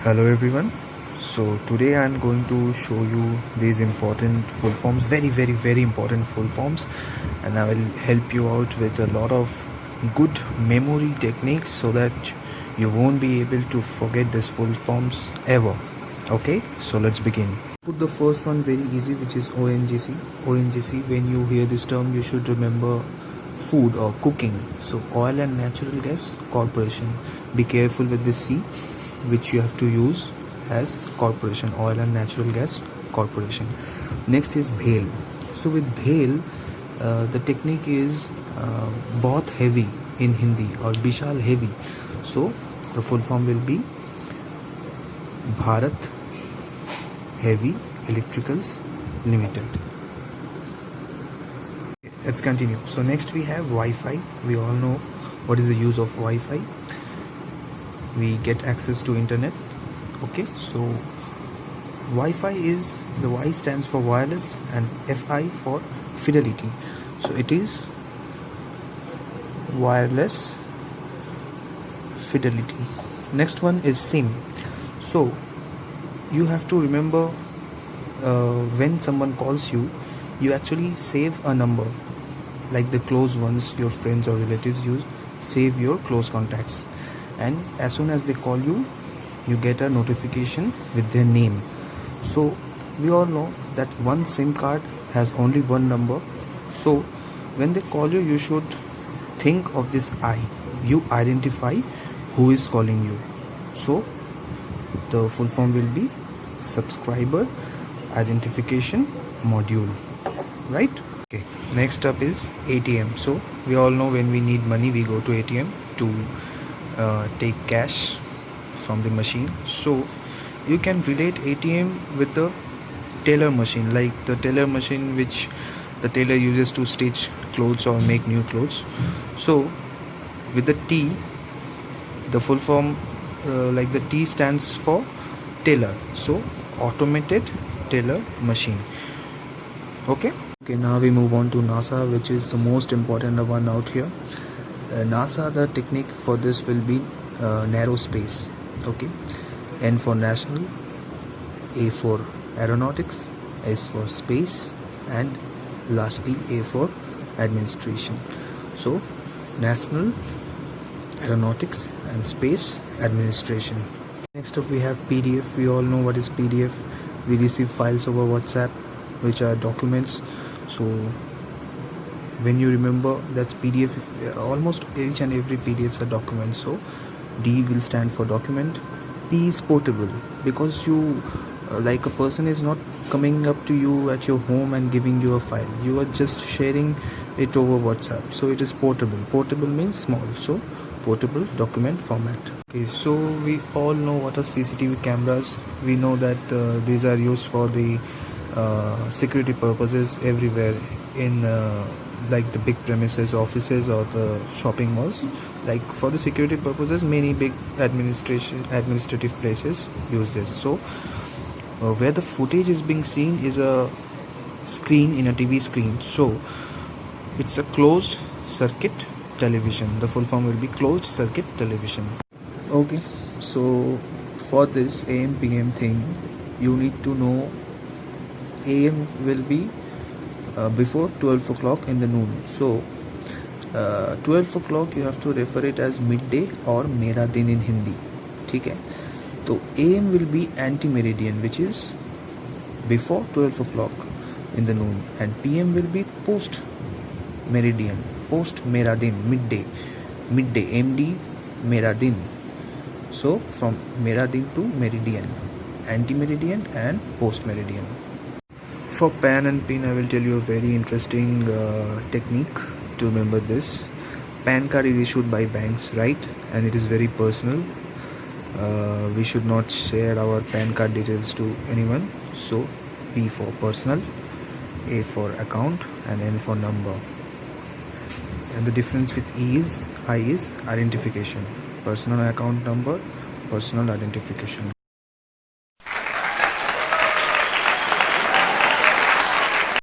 Hello everyone. So today I am going to show you these important full forms, very important full forms, and I will help you out with a lot of good memory techniques so that you won't be able to forget these full forms ever. Okay, so let's begin. Put the first one very easy, which is ONGC. ONGC, when you hear this term, you should remember food or cooking. So Oil and Natural Gas Corporation. Be careful with this C, which you have to use as corporation, Oil and Natural Gas Corporation. Next is bhel. So with bhel, the technique is bahut heavy in Hindi or bishal heavy. So the full form will be Bharat Heavy Electricals Limited. Let's continue. So next we have Wi-Fi. We all know what is the use of Wi-Fi. We get access to internet. Okay, so Wi-Fi is, the Y stands for wireless and FI for fidelity. So it is wireless fidelity. Next one is SIM. So you have to remember when someone calls you, you actually save a number, like the close ones your friends or relatives use. Save your close contacts, and as soon as they call you, you get a notification with their name. So we all know that one SIM card has only one number. So when they call you, you should think of this I. You identify who is calling you. So the full form will be subscriber identification module, right? Okay, next up is ATM. So we all know when we need money, we go to ATM to take cash from the machine. So you can relate ATM with the tailor machine, like the tailor machine which the tailor uses to stitch clothes or make new clothes. So with the T, the full form, like the T stands for tailor. So automated tailor machine. Okay, now we move on to NASA, which is the most important one out here. NASA, the technique for this will be narrow space. Okay, N for national, A for aeronautics, S for space, and lastly A for administration. So national, aeronautics and space administration. Next up we have PDF. We all know what is PDF. We receive files over WhatsApp which are documents. So when you remember, that's PDF. Almost each and every PDFs are documents. So D will stand for document. P is portable, because you like a person is not coming up to you at your home and giving you a file. You are just sharing it over WhatsApp. So it is portable. Portable means small. So portable document format. Okay, so we all know what are CCTV cameras. We know that these are used for the security purposes everywhere in like the big premises, offices, or the shopping malls. Like for the security purposes, many big administrative places use this. So where the footage is being seen is a screen in a TV screen. So it's a closed circuit television. The full form will be closed circuit television. Okay, so for this AM PM thing, you need to know AM will be before 12 o'clock in the noon. So 12 o'clock you have to refer it as midday or mera din in Hindi. ठीक है, तो AM will be anti-meridian, which is before 12 o'clock in the noon, and PM will be post-meridian, post-mera din, midday, MD, mera din. So from mera din to meridian, anti-meridian and post-meridian. For pan and pin, I will tell you a very interesting technique to remember this. PAN card is issued by banks, right? And it is very personal. We should not share our PAN card details to anyone. So P for personal, A for account, and N for number. And the difference with I is identification. Personal account number, personal identification.